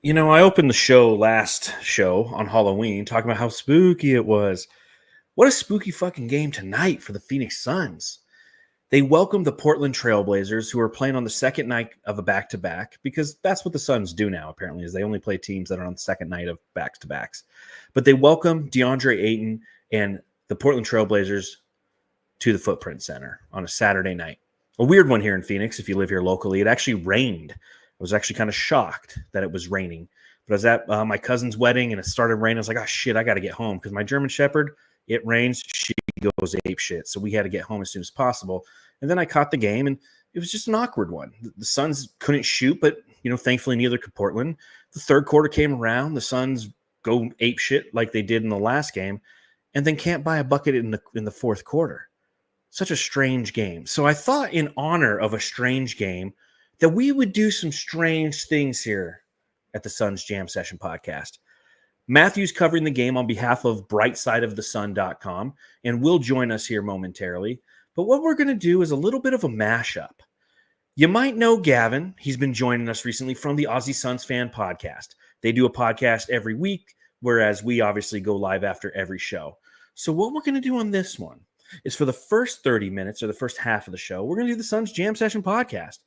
I opened the last show on Halloween talking about how spooky it was. What a spooky fucking game tonight for the Phoenix Suns. They welcomed the Portland Trailblazers, who are playing on the second night of a back-to-back, because that's what the Suns do now, apparently, is they only play teams that are on the second night of back-to-backs. But they welcome DeAndre Ayton and the Portland Trailblazers to the Footprint Center on a Saturday night. A weird one here in Phoenix, if you live here locally. It actually rained. I was actually kind of shocked that it was raining. But I was at my cousin's wedding, and it started raining. I was like, oh, shit, I got to get home, because my German Shepherd, it rains, she goes ape shit. So we had to get home as soon as possible. And then I caught the game, and it was just an awkward one. The Suns couldn't shoot, but, thankfully neither could Portland. The third quarter came around. The Suns go ape shit like they did in the last game, and then can't buy a bucket in the fourth quarter. Such a strange game. So I thought, in honor of a strange game, that we would do some strange things here at the Suns Jam Session podcast. Matthew's covering the game on behalf of brightsideofthesun.com, and will join us here momentarily. But what we're going to do is a little bit of a mashup. You might know Gavin. He's been joining us recently from the Aussie Suns Fan podcast. They do a podcast every week, whereas we obviously go live after every show. So what we're going to do on this one is, for the first 30 minutes or the first half of the show, we're going to do the Suns Jam Session podcast.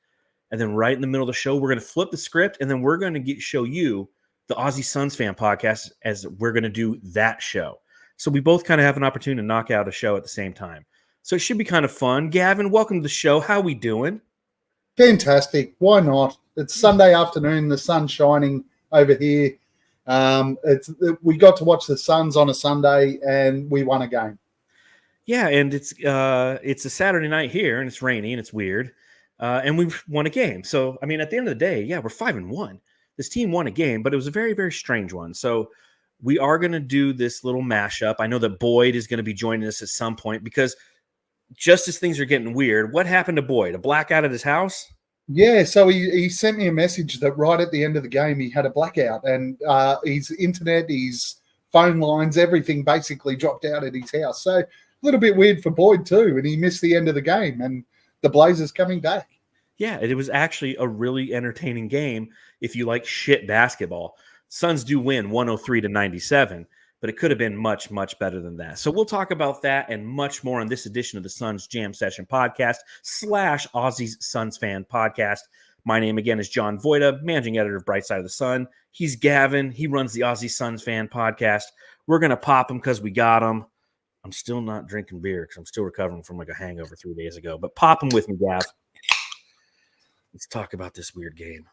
And then right in the middle of the show, we're going to flip the script, and then we're going to show you the Aussie Suns Fan podcast as we're going to do that show. So we both kind of have an opportunity to knock out a show at the same time. So it should be kind of fun. Gavin, welcome to the show. How we doing? Fantastic. Why not? It's Sunday afternoon. The sun's shining over here. We got to watch the Suns on a Sunday, and we won a game. Yeah, and it's a Saturday night here, and it's rainy, and it's weird. And we won a game. So, at the end of the day, yeah, we're 5-1. This team won a game, but it was a very, very strange one. So we are going to do this little mashup. I know that Boyd is going to be joining us at some point, because just as things are getting weird, what happened to Boyd? A blackout at his house? Yeah, so he sent me a message that right at the end of the game, he had a blackout, and his internet, his phone lines, everything basically dropped out at his house. So a little bit weird for Boyd too, and he missed the end of the game, and the Blazers coming back. Yeah, it was actually a really entertaining game if you like shit basketball. Suns do win 103-97, but it could have been much, much better than that. So we'll talk about that and much more on this edition of the Suns Jam Session podcast / Aussie's Suns Fan podcast. My name again is John Voida, managing editor of Bright Side of the Sun. He's Gavin. He runs the Aussie Suns Fan podcast. We're going to pop him because we got him. I'm still not drinking beer because I'm still recovering from like a hangover 3 days ago. But pop him with me, Gav. Let's talk about this weird game.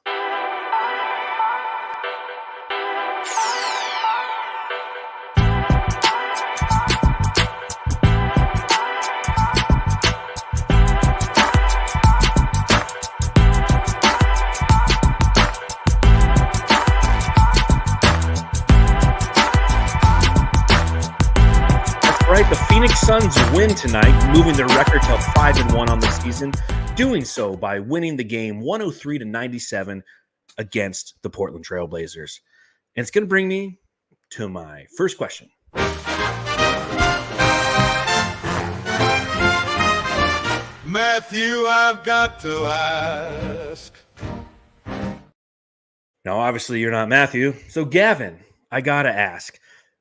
Right, the Phoenix Suns win tonight, moving their record to 5-1 on the season, doing so by winning the game 103-97 against the Portland Trailblazers. And it's going to bring me to my first question. Matthew, I've got to ask. Now, obviously, you're not Matthew. So, Gavin, I got to ask.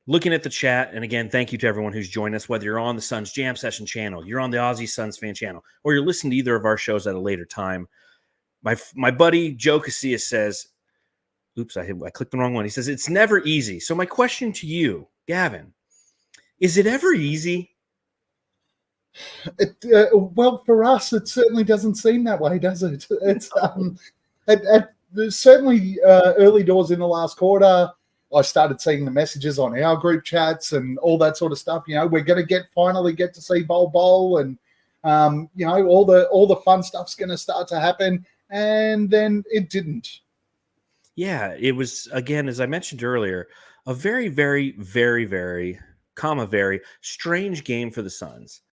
Looking at the chat, and again, thank you to everyone who's joined us, whether you're on the Suns Jam Session channel, you're on the Aussie Suns Fan channel, or you're listening to either of our shows at a later time. My buddy Joe Casillas says, oops, I clicked the wrong one. He says, it's never easy. So my question to you, Gavin, is it ever easy? Well, for us, it certainly doesn't seem that way, does it? It's certainly early doors in the last quarter. I started seeing the messages on our group chats and all that sort of stuff. We're going to finally get to see Bowl, and all the fun stuff's going to start to happen. And then it didn't. Yeah, it was, again, as I mentioned earlier, a very, very, very, very, very strange game for the Suns.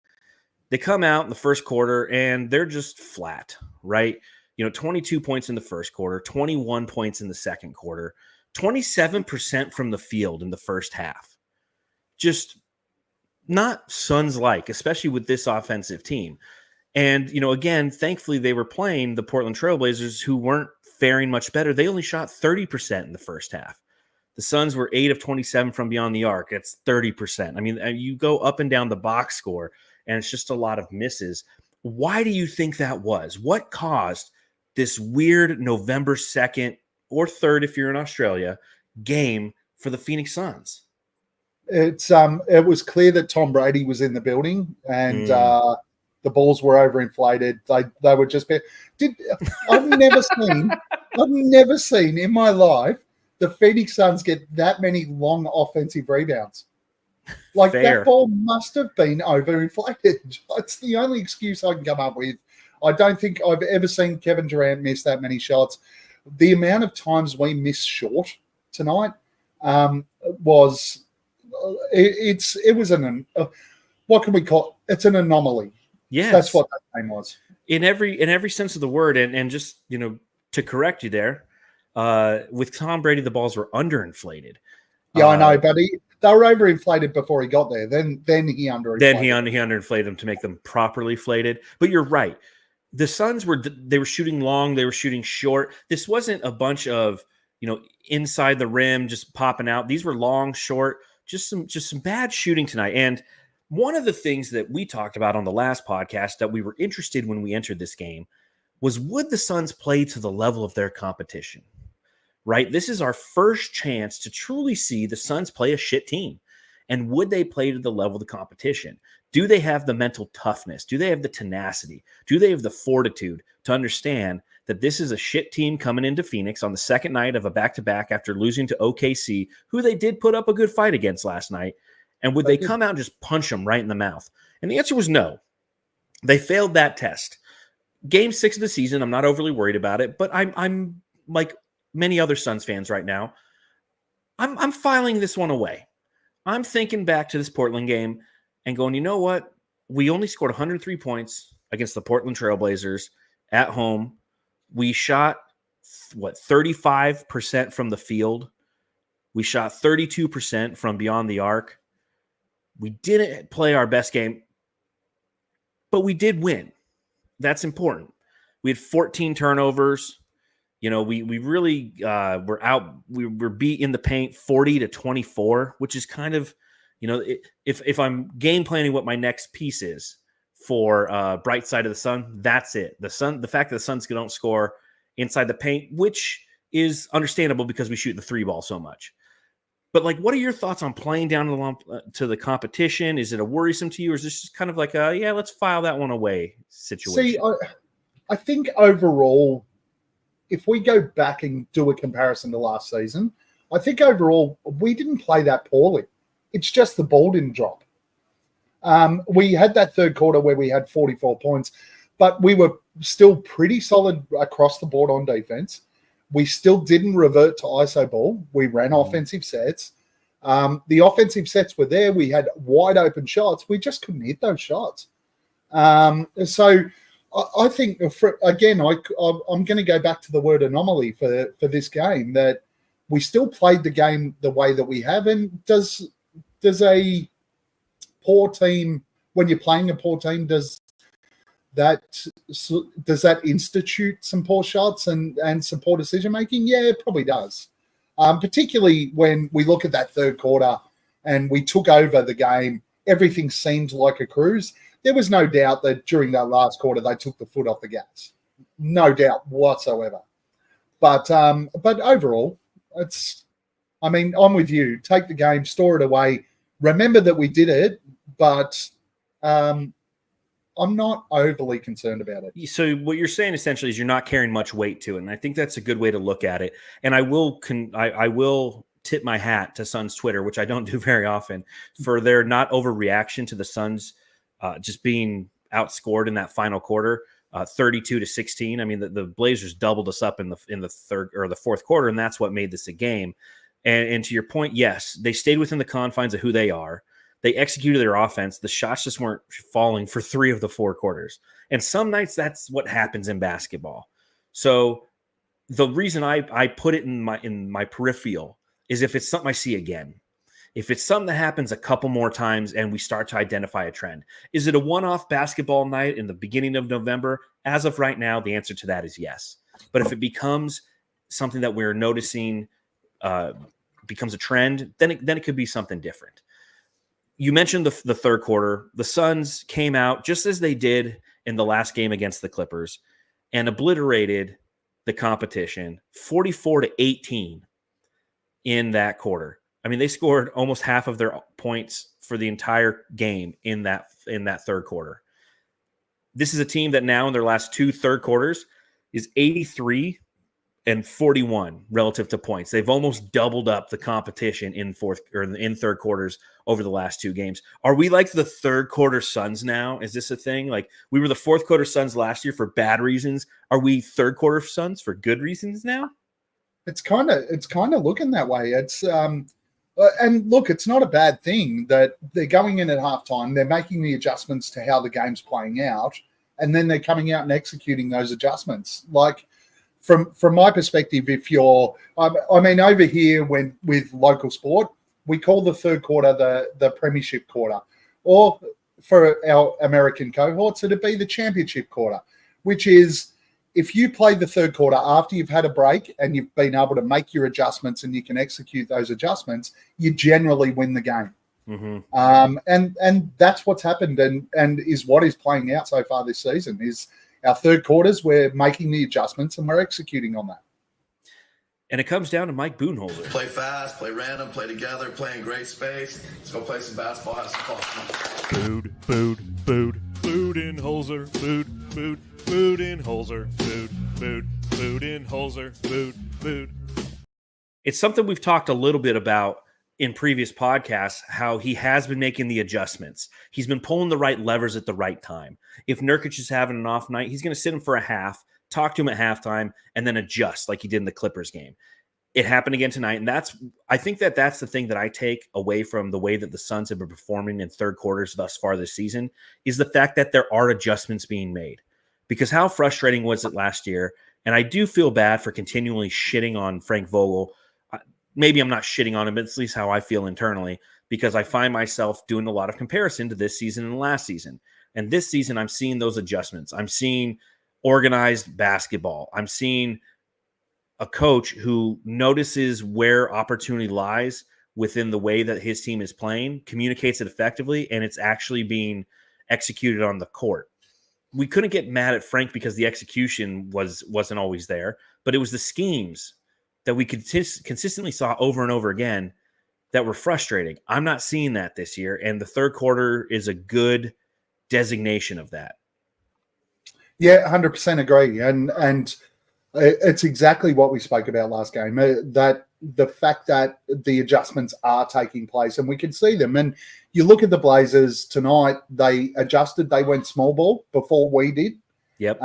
They come out in the first quarter and they're just flat, right? 22 points in the first quarter, 21 points in the second quarter. 27% from the field in the first half. Just not Suns-like, especially with this offensive team. And, again, thankfully they were playing the Portland Trailblazers, who weren't faring much better. They only shot 30% in the first half. The Suns were 8 of 27 from beyond the arc. It's 30%. I mean, you go up and down the box score, and it's just a lot of misses. Why do you think that was? What caused this weird November 2nd or 3rd, if you're in Australia, game for the Phoenix Suns? It was clear that Tom Brady was in the building, and the balls were overinflated. They were just. I've never seen in my life the Phoenix Suns get that many long offensive rebounds. Like Fair. That ball must have been overinflated. It's the only excuse I can come up with. I don't think I've ever seen Kevin Durant miss that many shots. The amount of times we missed short tonight was what can we call it? It's an anomaly. Yes. That's what that game was. In every sense of the word, and just to correct you there, with Tom Brady, the balls were underinflated. Yeah, I know, but they were overinflated before he got there. Then he underinflated. Then he underinflated them to make them properly inflated. But you're right. The Suns were shooting long, they were shooting short. This wasn't a bunch of inside the rim just popping out. These were long, short, just some bad shooting tonight. And one of the things that we talked about on the last podcast that we were interested when we entered this game was, would the Suns play to the level of their competition? Right? This is our first chance to truly see the Suns play a shit team. And would they play to the level of the competition? Do they have the mental toughness? Do they have the tenacity? Do they have the fortitude to understand that this is a shit team coming into Phoenix on the second night of a back-to-back after losing to OKC, who they did put up a good fight against last night? And would they come out and just punch them right in the mouth? And the answer was no. They failed that test. Game 6 of the season, I'm not overly worried about it, but I'm like many other Suns fans right now, I'm filing this one away. I'm thinking back to this Portland game and going, you know what? We only scored 103 points against the Portland Trailblazers at home. We shot, 35% from the field. We shot 32% from beyond the arc. We didn't play our best game, but we did win. That's important. We had 14 turnovers. We really were out. We were beat in the paint 40-24, which is kind of, if I'm game planning what my next piece is for Bright Side of the Sun, that's it. The fact that the Suns don't score inside the paint, which is understandable because we shoot the three ball so much. But what are your thoughts on playing down to the competition? Is it a worrisome to you, or is this just kind of like let's file that one away situation? See, I think overall, if we go back and do a comparison to last season, I think overall we didn't play that poorly. It's just the ball didn't drop. We had that third quarter where we had 44 points, but we were still pretty solid across the board on defense. We still didn't revert to ISO ball. We ran offensive sets. The offensive sets were there. We had wide open shots. We just couldn't hit those shots. So I think, again, I'm going to go back to the word anomaly for this game, that we still played the game the way that we have. And does a poor team, when you're playing a poor team, does that institute some poor shots and some poor decision making? Yeah, it probably does. Particularly when we look at that third quarter and we took over the game, everything seemed like a cruise. There was no doubt that during that last quarter they took the foot off the gas. No doubt whatsoever. But overall, I'm with you. Take the game, store it away. Remember that we did it, but I'm not overly concerned about it. So what you're saying essentially is you're not carrying much weight to it, and I think that's a good way to look at it. And I will tip my hat to Suns Twitter, which I don't do very often, for their not overreaction to the Suns just being outscored in that final quarter, 32-16. I mean, the Blazers doubled us up in the third or the fourth quarter, and that's what made this a game. And to your point, yes, they stayed within the confines of who they are. They executed their offense. The shots just weren't falling for 3 of the 4 quarters. And some nights that's what happens in basketball. So the reason I put it in my peripheral is if it's something I see again. If it's something that happens a couple more times and we start to identify a trend. Is it a one-off basketball night in the beginning of November? As of right now, the answer to that is yes. But if it becomes something that we're noticing becomes a trend, then it could be something different. You mentioned the third quarter. The Suns came out just as they did in the last game against the Clippers and obliterated the competition 44-18 in that quarter. I mean, they scored almost half of their points for the entire game in that third quarter. This is a team that now in their last two third quarters is 83 and 41 relative to points. They've almost doubled up the competition in third quarters over the last two games. Are we like the third quarter Suns now? Is this a thing? Like we were the fourth quarter Suns last year for bad reasons. Are we third quarter Suns for good reasons now? It's kind of looking that way. It's and look, it's not a bad thing that they're going in at halftime. They're making the adjustments to how the game's playing out, and then they're coming out and executing those adjustments. Like from my perspective, if you're, I mean, over here with local sport, we call the third quarter the premiership quarter, or for our American cohorts, it'd be the championship quarter, which is if you play the third quarter after you've had a break and you've been able to make your adjustments and you can execute those adjustments, you generally win the game. Mm-hmm. And that's what's happened and is what is playing out so far this season is our third quarters, we're making the adjustments and we're executing on that. And it comes down to Mike Budenholzer. Play fast, play random, play together, play in great space. Let's go play some basketball. Have some fun. Budenholzer, Budenholzer, Budenholzer. It's something we've talked a little bit about in previous podcasts, how he has been making the adjustments. He's been pulling the right levers at the right time. If Nurkic is having an off night, he's going to sit him for a half, talk to him at halftime, and then adjust like he did in the Clippers game. It happened again tonight, and I think that's the thing that I take away from the way that the Suns have been performing in third quarters thus far this season is the fact that there are adjustments being made. Because how frustrating was it last year? And I do feel bad for continually shitting on Frank Vogel. Maybe I'm not shitting on him, but it's at least how I feel internally, because I find myself doing a lot of comparison to this season and last season. And this season, I'm seeing those adjustments. I'm seeing organized basketball. I'm seeing a coach who notices where opportunity lies within the way that his team is playing, communicates it effectively, and it's actually being executed on the court. We couldn't get mad at Frank because the execution wasn't always there, but it was the schemes that we consistently saw over and over again that were frustrating. I'm not seeing that this year, and the third quarter is a good designation of that. Yeah, 100% agree. And it's exactly what we spoke about last game, that the fact that the adjustments are taking place and we can see them. And you look at the Blazers tonight, they adjusted, they went small ball before we did. Yep.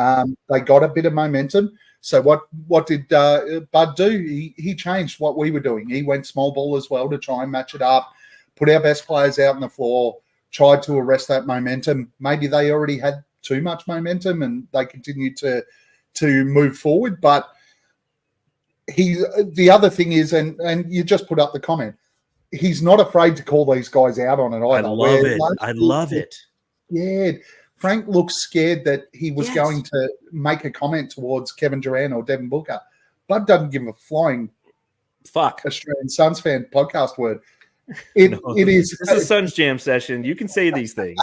They got a bit of momentum. So what did Bud do? He changed what we were doing. He went small ball as well to try and match it up, put our best players out on the floor, tried to arrest that momentum. Maybe they already had too much momentum and they continued to move forward. But the other thing is, and you just put up the comment, he's not afraid to call these guys out on it either. I love it. Yeah. Frank looks scared that he was going to make a comment towards Kevin Durant or Devin Booker. Bud doesn't give a flying fuck Australian Suns fan podcast word. It is. This is a Suns Jam session. You can say these things.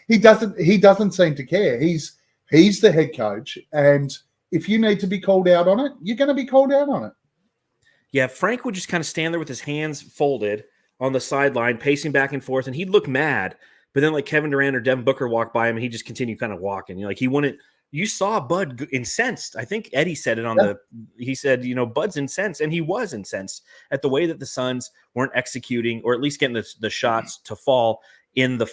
He doesn't seem to care. He's the head coach, and if you need to be called out on it, you're going to be called out on it. Yeah, Frank would just kind of stand there with his hands folded on the sideline, pacing back and forth, and he'd look mad. But then, like Kevin Durant or Devin Booker walk by him, and he just continued kind of walking. Like he wouldn't. You saw Bud incensed. I think Eddie said it on he said, Bud's incensed, and he was incensed at the way that the Suns weren't executing, or at least getting the shots to fall in the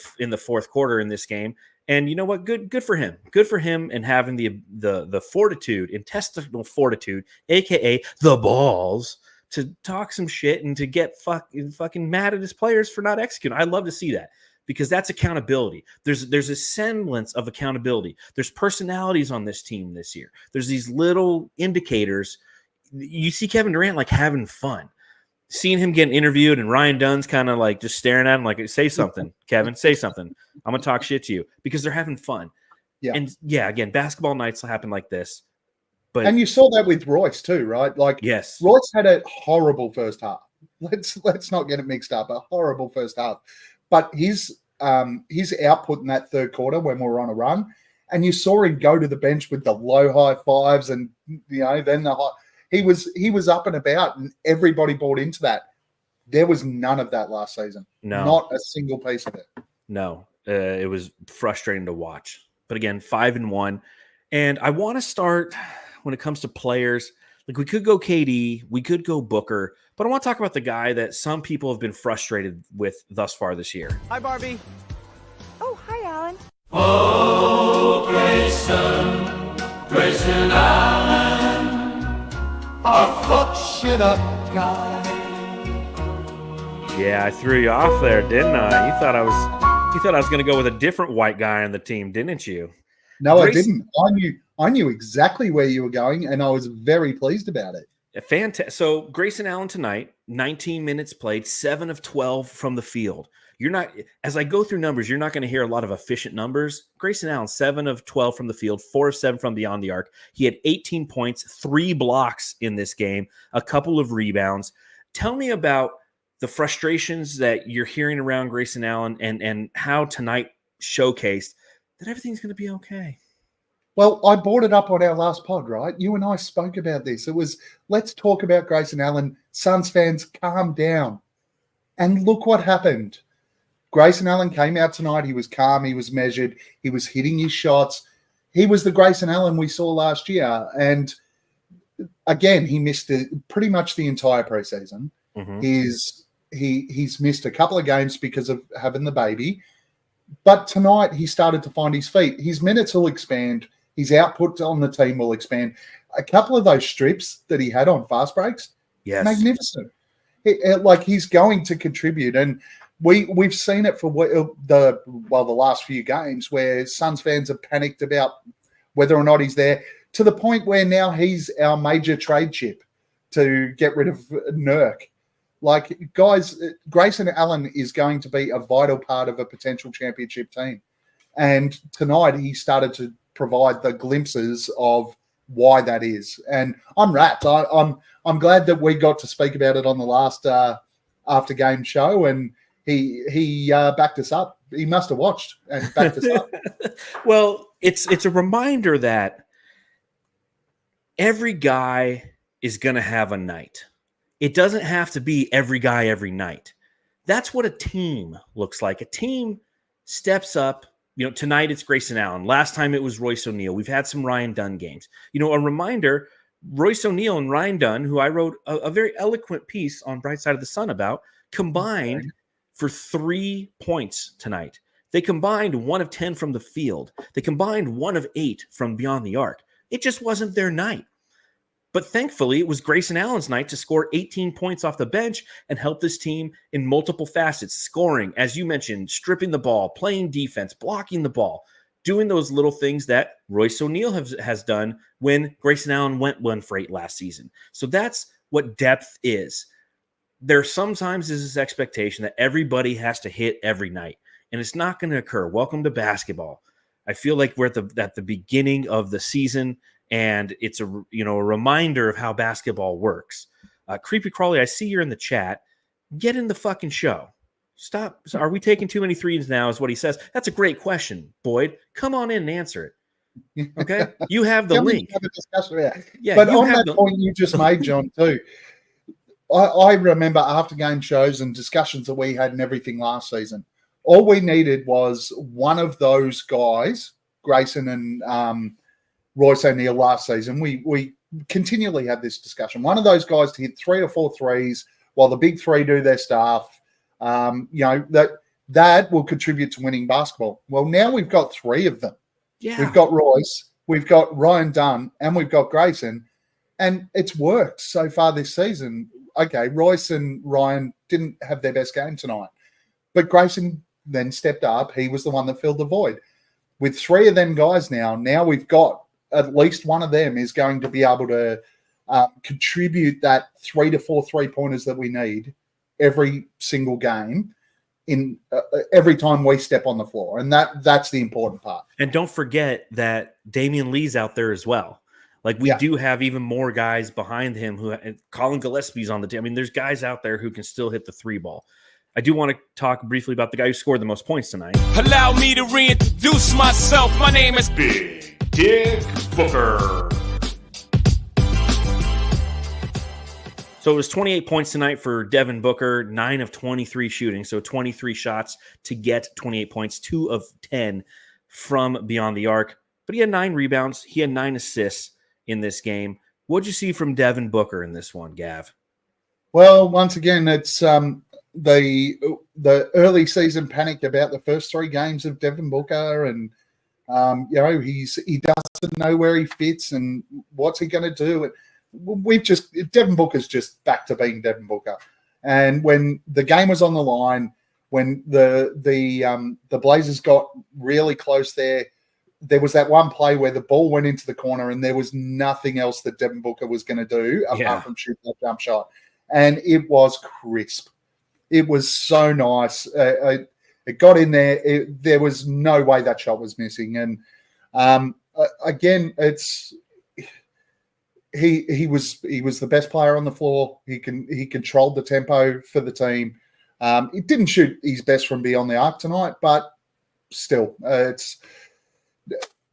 fourth quarter in this game. And you know what? Good for him. Good for him, and having the fortitude, intestinal fortitude, aka the balls, to talk some shit and to get fucking mad at his players for not executing. I love to see that. Because that's accountability. There's a semblance of accountability. There's personalities on this team this year. There's these little indicators. You see Kevin Durant like having fun. Seeing him getting interviewed and Ryan Dunn's kind of like just staring at him like, say something, Kevin, say something. I'm going to talk shit to you because they're having fun. Yeah. And yeah, again, basketball nights will happen like this. But and you saw that with Royce too, right? Like, yes, Royce had a horrible first half. Let's not get it mixed up. A horrible first half, but his output in that third quarter when we were on a run, and you saw him go to the bench with the low high fives, and then the high. He was up and about, and everybody bought into that. There was none of that last season. No, not a single piece of it. No, it was frustrating to watch. But again, 5-1, and I want to start when it comes to players. Like, we could go KD, we could go Booker, but I want to talk about the guy that some people have been frustrated with thus far this year. Hi, Barbie. Oh, hi, Alan. Oh, Grayson Allen, our fuck shit up guy. Yeah, I threw you off there, didn't I? You thought I was going to go with a different white guy on the team, didn't you? No, I didn't. I knew exactly where you were going, and I was very pleased about it. Fantastic. So Grayson Allen tonight, 19 minutes played, 7 of 12 from the field. You're not, as I go through numbers, you're not going to hear a lot of efficient numbers. Grayson Allen, 7 of 12 from the field, 4 of 7 from beyond the arc. He had 18 points, 3 blocks in this game, a couple of rebounds. Tell me about the frustrations that you're hearing around Grayson Allen and how tonight showcased that everything's going to be okay. Well, I brought it up on our last pod, right? You and I spoke about this. It was, let's talk about Grayson Allen. Suns fans, calm down. And look what happened. Grayson Allen came out tonight. He was calm. He was measured. He was hitting his shots. He was the Grayson Allen we saw last year. And again, he missed pretty much the entire preseason. Mm-hmm. He's missed a couple of games because of having the baby. But tonight he started to find his feet. His minutes will expand. His output on the team will expand. A couple of those strips that he had on fast breaks, yes, magnificent. He's going to contribute. And we've seen it for the last few games where Suns fans have panicked about whether or not he's there, to the point where now he's our major trade chip to get rid of Nurk. Like, guys, Grayson Allen is going to be a vital part of a potential championship team. And tonight he started to provide the glimpses of why that is. And I'm wrapped. I'm glad that we got to speak about it on the last after game show, and he backed us up. He must have watched and backed us up. Well, it's a reminder that every guy is going to have a night. It doesn't have to be every guy every night. That's what a team looks like. A team steps up. Tonight it's Grayson Allen. Last time it was Royce O'Neal. We've had some Ryan Dunn games. A reminder, Royce O'Neal and Ryan Dunn, who I wrote a very eloquent piece on Bright Side of the Sun about, combined for 3 points tonight. They combined 1 of 10 from the field. They combined 1 of 8 from beyond the arc. It just wasn't their night. But thankfully, it was Grayson Allen's night to score 18 points off the bench and help this team in multiple facets, scoring, as you mentioned, stripping the ball, playing defense, blocking the ball, doing those little things that Royce O'Neal has done when Grayson Allen went 1 for 8 last season. So that's what depth is. There sometimes is this expectation that everybody has to hit every night, and it's not going to occur. Welcome to basketball. I feel like we're at the beginning of the season, and it's a reminder of how basketball works. Creepy Crawley, I see you're in the chat. Get in the fucking show. Stop. Are we taking too many threes now is what he says. That's a great question, Boyd. Come on in and answer it. Okay? You have the link. Have a discussion. Yeah, but on that point you just made, John, too, I remember after game shows and discussions that we had and everything last season, all we needed was one of those guys, Grayson and Royce O'Neal last season. We continually had this discussion. One of those guys to hit 3 or 4 threes while the big three do their stuff, that will contribute to winning basketball. Well, now we've got 3 of them. Yeah. We've got Royce, we've got Ryan Dunn, and we've got Grayson, and it's worked so far this season. Okay, Royce and Ryan didn't have their best game tonight, but Grayson then stepped up. He was the one that filled the void. With 3 of them guys now we've got at least one of them is going to be able to contribute that 3 to 4 3-pointers that we need every single game in every time we step on the floor. And that's the important part. And don't forget that Damian Lee's out there as well. Like we do have even more guys behind him who Colin Gillespie's on the team. I mean, there's guys out there who can still hit the 3-ball. I do want to talk briefly about the guy who scored the most points tonight. Allow me to reintroduce myself. My name is Big Dick Booker. So it was 28 points tonight for Devin Booker, 9 of 23 shooting. So 23 shots to get 28 points, 2 of 10 from beyond the arc. But he had 9 rebounds. He had 9 assists in this game. What'd you see from Devin Booker in this one, Gav? Well, once again, it's the early season panic about the first 3 games of Devin Booker, and he doesn't know where he fits and what's he going to do. Devin Booker's just back to being Devin Booker. And when the game was on the line, when the Blazers got really close there was that one play where the ball went into the corner and there was nothing else that Devin Booker was going to do apart from shoot that jump shot. And it was crisp. It was so nice. It got in there. There was no way that shot was missing. And again, he was the best player on the floor. He controlled the tempo for the team. He didn't shoot his best from beyond the arc tonight, but still, it's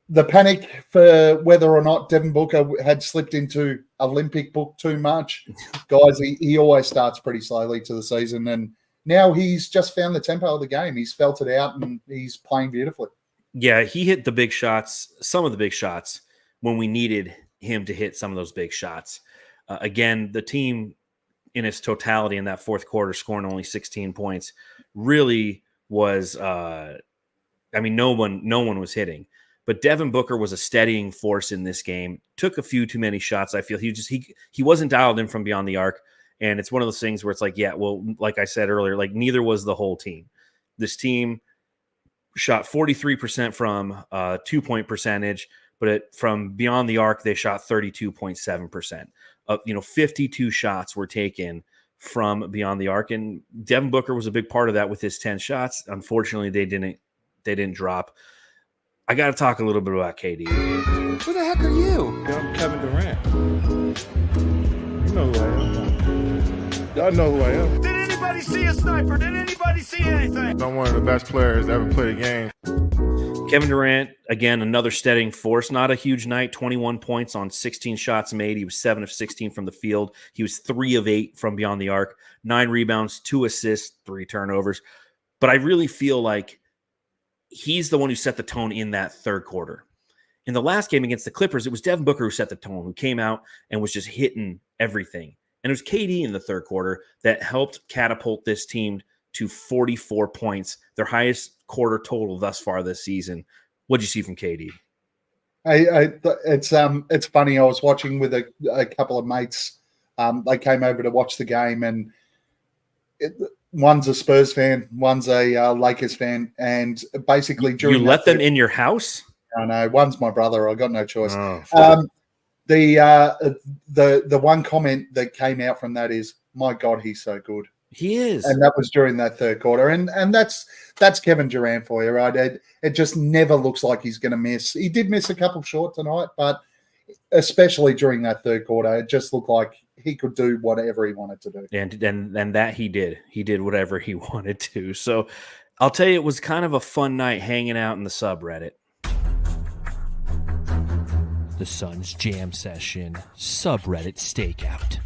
the panic for whether or not Devin Booker had slipped into Olympic book too much. Guys, he always starts pretty slowly to the season, and now he's just found the tempo of the game. He's felt it out, and he's playing beautifully. Yeah, he hit the big shots, some of the big shots, when we needed him to hit some of those big shots. Again, the team in its totality in that fourth quarter, scoring only 16 points, really was. No one was hitting, but Devin Booker was a steadying force in this game. Took a few too many shots. I feel he wasn't dialed in from beyond the arc, and it's one of those things where it's like, yeah, well, like I said earlier, like neither was the whole team. This team shot 43% from 2-point percentage. But from beyond the arc, they shot 32.7%. 52 shots were taken from beyond the arc, and Devin Booker was a big part of that with his 10 shots. Unfortunately, they didn't drop. I got to talk a little bit about KD. Who the heck are you? I'm Kevin Durant. You know who I am. Y'all know who I am. Did anybody see a sniper? Did anybody see anything? I'm one of the best players to ever play the game. Kevin Durant, again, another steadying force. Not a huge night, 21 points on 16 shots made. He was 7 of 16 from the field. He was 3 of 8 from beyond the arc, 9 rebounds, 2 assists, 3 turnovers. But I really feel like he's the one who set the tone in that third quarter. In the last game against the Clippers, it was Devin Booker who set the tone, who came out and was just hitting everything. And it was KD in the third quarter that helped catapult this team to 44 points, their highest quarter total thus far this season. What'd you see from KD? It's funny. I was watching with a couple of mates. They came over to watch the game, and one's a Spurs fan, one's a Lakers fan, and basically during you let them in your house. I know. One's my brother. I got no choice. Oh, the one comment that came out from that is, "My God, he's so good." He is. And that was during that third quarter. And that's Kevin Durant for you, right? It just never looks like he's going to miss. He did miss a couple short tonight, but especially during that third quarter, it just looked like he could do whatever he wanted to do. And that he did. He did whatever he wanted to. So I'll tell you, it was kind of a fun night hanging out in the subreddit. The Suns Jam Session subreddit stakeout.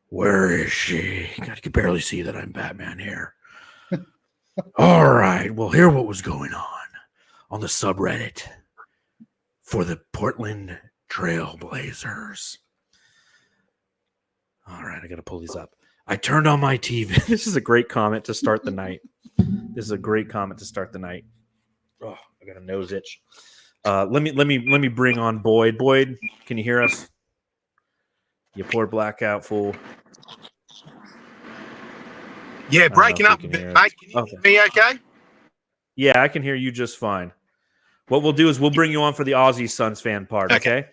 Where is she? I can barely see that I'm Batman here. All right. Well, hear what was going on the subreddit for the Portland Trail Blazers. All right. I got to pull these up. I turned on my TV. This is a great comment to start the night. This is a great comment to start the night. Oh, I got a nose itch. Let me bring on Boyd. Boyd, can you hear us? You poor blackout fool. Yeah, breaking up a bit, mate. Can you hear me okay? Yeah, I can hear you just fine. What we'll do is we'll bring you on for the Aussie Suns fan part, okay?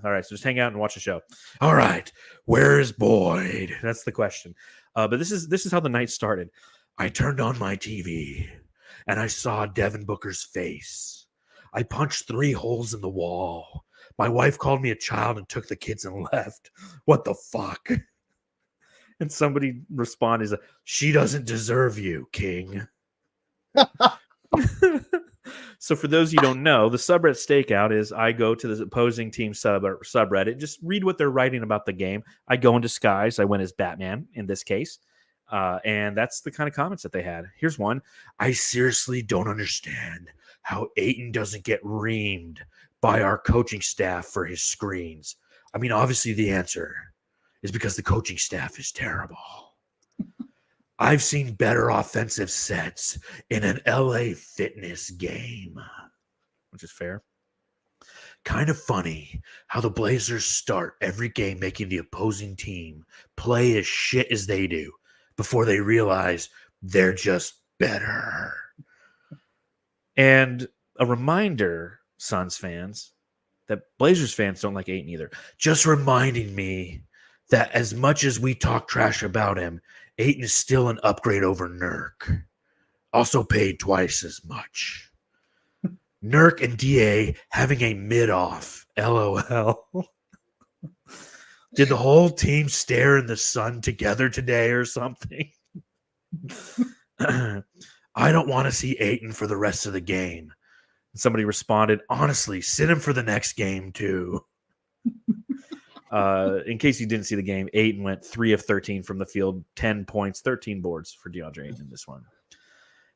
All right, so just hang out and watch the show. All right, where's Boyd? That's the question. But this is how the night started. I turned on my TV, and I saw Devin Booker's face. I punched 3 holes in the wall. My wife called me a child and took the kids and left. What the fuck? And somebody responded, she doesn't deserve you, King. So for those you don't know, the subreddit stakeout is I go to the opposing team subreddit, just read what they're writing about the game. I go in disguise. I went as Batman in this case. And that's the kind of comments that they had. Here's one. I seriously don't understand how Ayton doesn't get reamed by our coaching staff for his screens. I mean, obviously the answer is because the coaching staff is terrible. I've seen better offensive sets in an LA Fitness game, which is fair. Kind of funny how the Blazers start every game making the opposing team play as shit as they do before they realize they're just better. And a reminder, Suns fans, that Blazers fans don't like Ayton either. Just reminding me that as much as we talk trash about him, Ayton is still an upgrade over Nurk. Also paid twice as much. Nurk and DA having a mid-off. LOL. Did the whole team stare in the sun together today or something? I don't want to see Ayton for the rest of the game. And somebody responded, honestly, sit him for the next game too. In case you didn't see the game, Ayton went 3 of 13 from the field, 10 points, 13 boards for DeAndre Ayton in this one.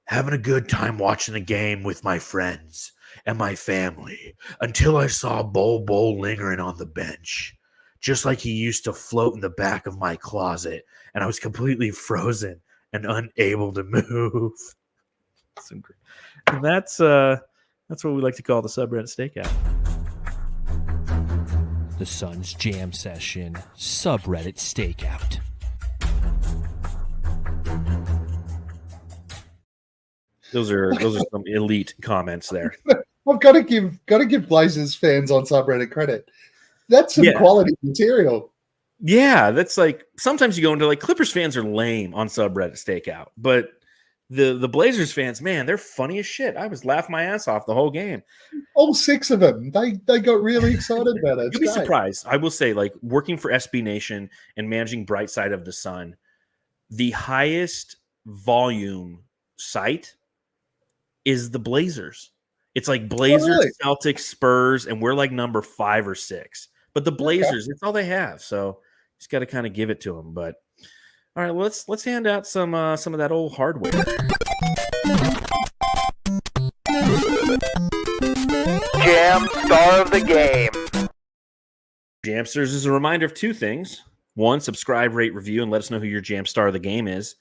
Having a good time watching the game with my friends and my family until I saw Bol lingering on the bench, just like he used to float in the back of my closet, and I was completely frozen and unable to move. And that's what we like to call the subreddit stakeout. The Suns Jam Session subreddit stakeout. Those are some elite comments there. I've got to give Blazers fans on subreddit credit. That's some quality material. Yeah, that's like sometimes you go into like Clippers fans are lame on subreddit stakeout, but the Blazers fans, man, they're funny as shit. I was laughing my ass off the whole game. All 6 of them, they got really excited about it. You'll be surprised. I will say, like working for SB Nation and managing Bright Side of the Sun, the highest volume site is the Blazers. It's like Blazers, Celtics, Spurs, and we're like number 5 or 6. But the Blazers, it's all they have. So just got to kind of give it to them. But all right, let's hand out some of that old hardware. Jam Star of the Game. Jamsters is a reminder of 2 things. 1, subscribe, rate, review, and let us know who your Jam Star of the Game is.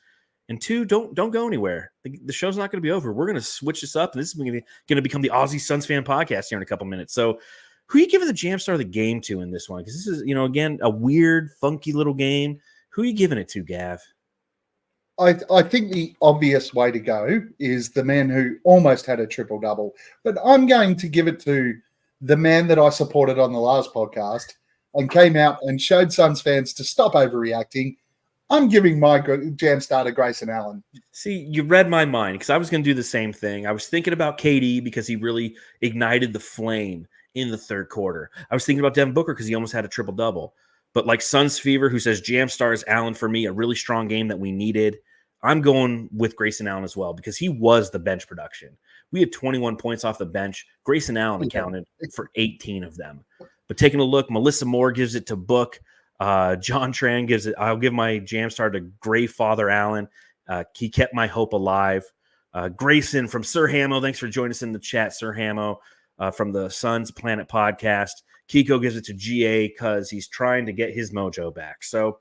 And 2, don't go anywhere. The show's not going to be over. We're going to switch this up, and this is going to become the Aussie Suns Fan podcast here in a couple minutes. So who are you giving the Jam Star of the Game to in this one? Because this is, again, a weird, funky little game. Who are you giving it to, Gav? I think the obvious way to go is the man who almost had a triple-double. But I'm going to give it to the man that I supported on the last podcast and came out and showed Suns fans to stop overreacting. I'm giving my jam star to Grayson Allen. See, you read my mind because I was going to do the same thing. I was thinking about KD because he really ignited the flame in the third quarter. I was thinking about Devin Booker because he almost had a triple-double. But like Suns Fever, who says jam stars Allen for me, a really strong game that we needed. I'm going with Grayson Allen as well because he was the bench production. We had 21 points off the bench. Grayson Allen accounted for 18 of them. But taking a look, Melissa Moore gives it to Book. John Tran gives it. I'll give my jam star to Gray Father Allen. He kept my hope alive. Grayson from Sir Hamo. Thanks for joining us in the chat, Sir Hamo, from the Suns Planet podcast. Kiko gives it to GA because he's trying to get his mojo back. So,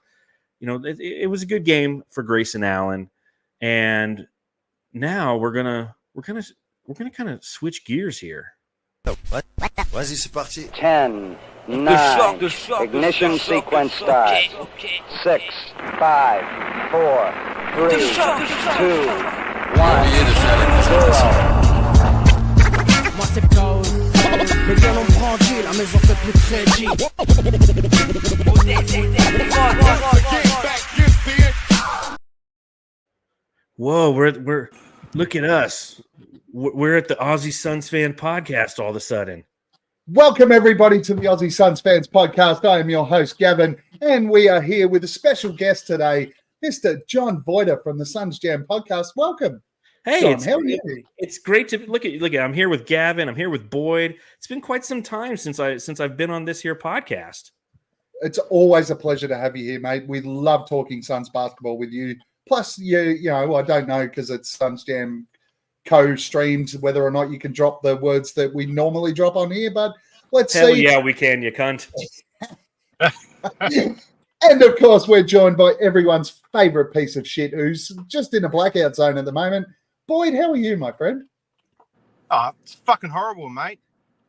it was a good game for Grayson Allen. And now we're gonna kind of switch gears here. What? Vas-y, c'est parti. 10, 9, ignition sequence start. 6, 5, 4, 3, 2, 1, 0. Moi c'est chaos. Les gars l'ont brandi, la maison fait plus de crédit. Whoa, we're look at us. We're at the Aussie Suns Fan podcast all of a sudden. Welcome, everybody, to the Aussie Suns Fans podcast. I am your host, Gavin, and we are here with a special guest today, Mr. John Voida from the Suns Jam podcast. Welcome. Hey, John, how are you? It's great to look at. I'm here with Gavin. I'm here with Boyd. It's been quite some time since I've been on this here podcast. It's always a pleasure to have you here, mate. We love talking Suns basketball with you. Plus, you know, I don't know because it's Suns Jam co-streamed whether or not you can drop the words that we normally drop on here, but let's see. Yeah, we can, you cunt. And of course, we're joined by everyone's favorite piece of shit who's just in a blackout zone at the moment. Boyd, how are you, my friend? Oh, it's fucking horrible, mate.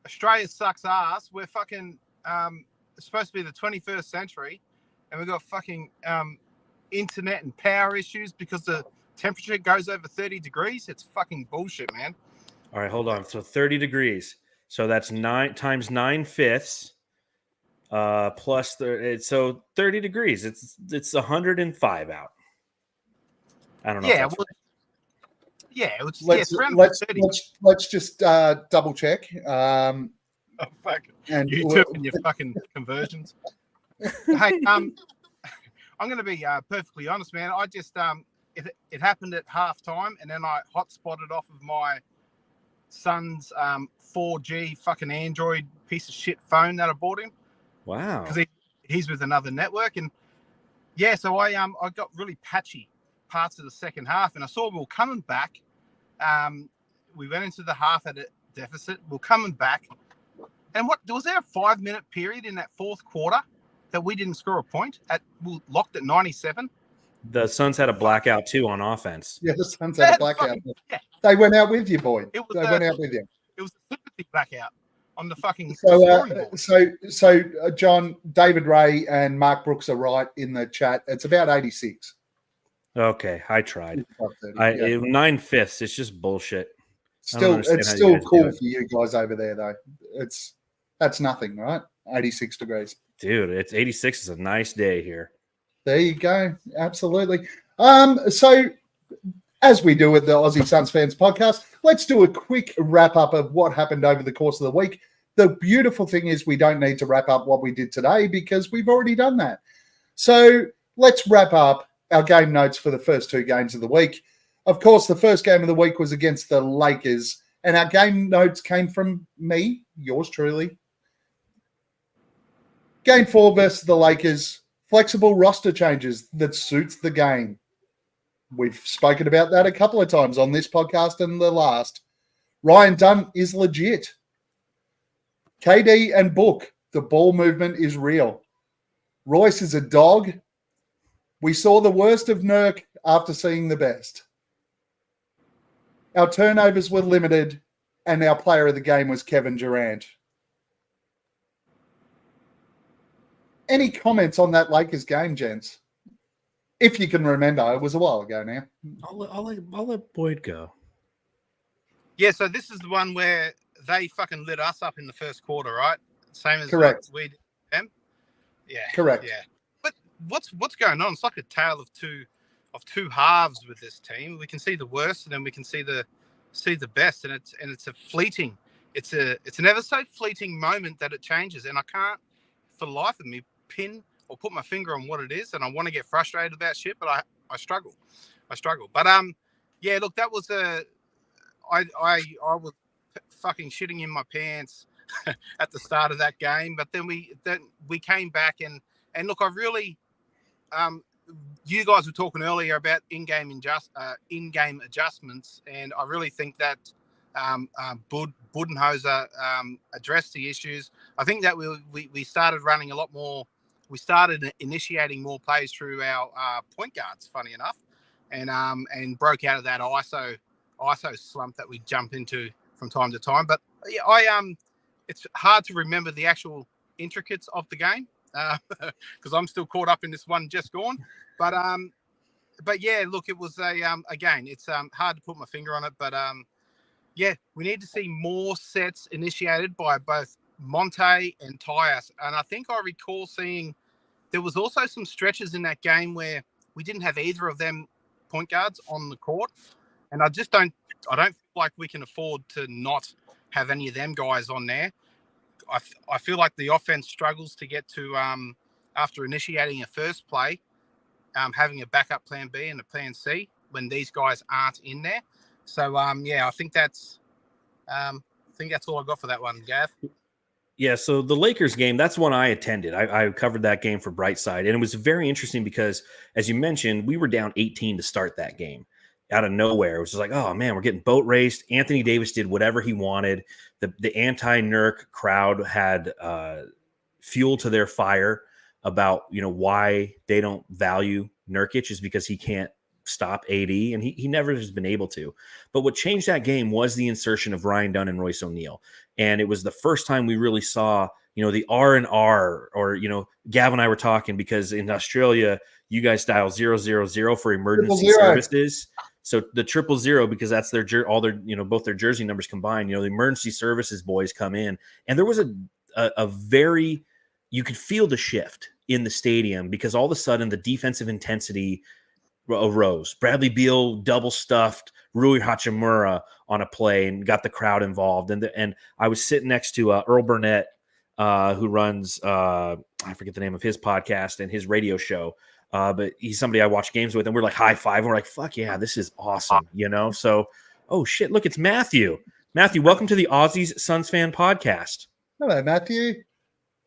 Australia sucks ass. We're fucking it's supposed to be the 21st century, and we've got fucking internet and power issues because the temperature goes over 30 degrees. It's fucking bullshit, man. All right, hold on. So 30 degrees. So that's 9 times 9/5 plus so 30 degrees. It's 105 out. I don't know. Yeah, let's just double check. Oh, fuck. And you took your fucking conversions. Hey, I'm going to be perfectly honest, man. I just it happened at halftime, and then I hotspotted off of my son's 4G fucking Android piece of shit phone that I bought him. Wow. Because he's with another network, and yeah, so I got really patchy parts of the second half, and I saw we were coming back. We went into the half at a deficit. We're coming back, and was there a 5-minute period in that fourth quarter that we didn't score a point? We were locked at 97. The Suns had a blackout too on offense. Yeah, the Suns had a blackout. They went out with you, Boyd. They went out with you. It was a sympathy blackout on the fucking. So, John, David Ray, and Mark Brooks are right in the chat. It's about 86. Okay, I tried. 9/5. It's just bullshit. It's still cool for you guys over there, though. That's nothing, right? 86 degrees, dude. It's 86 is a nice day here. There you go. Absolutely. So, as we do with the Aussie Suns Fans podcast, let's do a quick wrap up of what happened over the course of the week. The beautiful thing is we don't need to wrap up what we did today because we've already done that. So let's wrap up our game notes for the first 2 games of the week. Of course, the first game of the week was against the Lakers, and our game notes came from me, yours truly. Game 4 versus the Lakers. Flexible roster changes that suits the game. We've spoken about that a couple of times on this podcast and the last. Ryan Dunn is legit. KD and Book, the ball movement is real. Royce is a dog. We saw the worst of Nurk after seeing the best. Our turnovers were limited, and our player of the game was Kevin Durant. Any comments on that Lakers game, gents? If you can remember, it was a while ago now. I'll let Boyd go. Yeah, so this is the one where they fucking lit us up in the first quarter, right? Same as correct. We did them. Yeah, correct. Yeah, but what's going on? It's like a tale of two halves with this team. We can see the worst, and then we can see the best, and it's a fleeting. It's an ever so fleeting moment that it changes, and I can't for the life of me pin or put my finger on what it is, and I want to get frustrated about shit, but I struggle. But yeah, look, that was I was fucking shitting in my pants at the start of that game, but then we came back and look, I really you guys were talking earlier about in-game adjustments, and I really think that Budenholzer addressed the issues. I think that we started running a lot more. We started initiating more plays through our point guards, funny enough, and broke out of that ISO slump that we jump into from time to time. But yeah, it's hard to remember the actual intricacies of the game because I'm still caught up in this one just gone. But yeah, look, it was again, it's hard to put my finger on it, but yeah, we need to see more sets initiated by both Monte and Tyus. And I think I recall seeing there was also some stretches in that game where we didn't have either of them point guards on the court. And I just don't don't feel like we can afford to not have any of them guys on there. I feel like the offense struggles to get to after initiating a first play, having a backup plan B and a plan C when these guys aren't in there. So I think that's all I got for that one, Gav. Yeah, so the Lakers game, that's one I attended. I covered that game for Brightside, and it was very interesting because, as you mentioned, we were down 18 to start that game out of nowhere. It was just like, oh, man, we're getting boat raced. Anthony Davis did whatever he wanted. The anti-Nurk crowd had fuel to their fire about, why they don't value Nurkic is because he can't stop AD, and he never has been able to. But what changed that game was the insertion of Ryan Dunn and Royce O'Neal. And it was the first time we really saw, the R&R, or, Gavin and I were talking because in Australia, you guys dial 000 for emergency services. So the 000, because that's all their, both their jersey numbers combined, the emergency services boys come in. And there was a very, you could feel the shift in the stadium because all of a sudden the defensive intensity arose. Bradley Beal double stuffed Rui Hachimura on a play and got the crowd involved. And I was sitting next to Earl Burnett, who runs I forget the name of his podcast and his radio show, but he's somebody I watch games with, and we're like high five. We're like, fuck yeah, this is awesome, So, oh shit, look, it's Matthew. Matthew, welcome to the Aussies Suns Fan podcast. Hello, Matthew.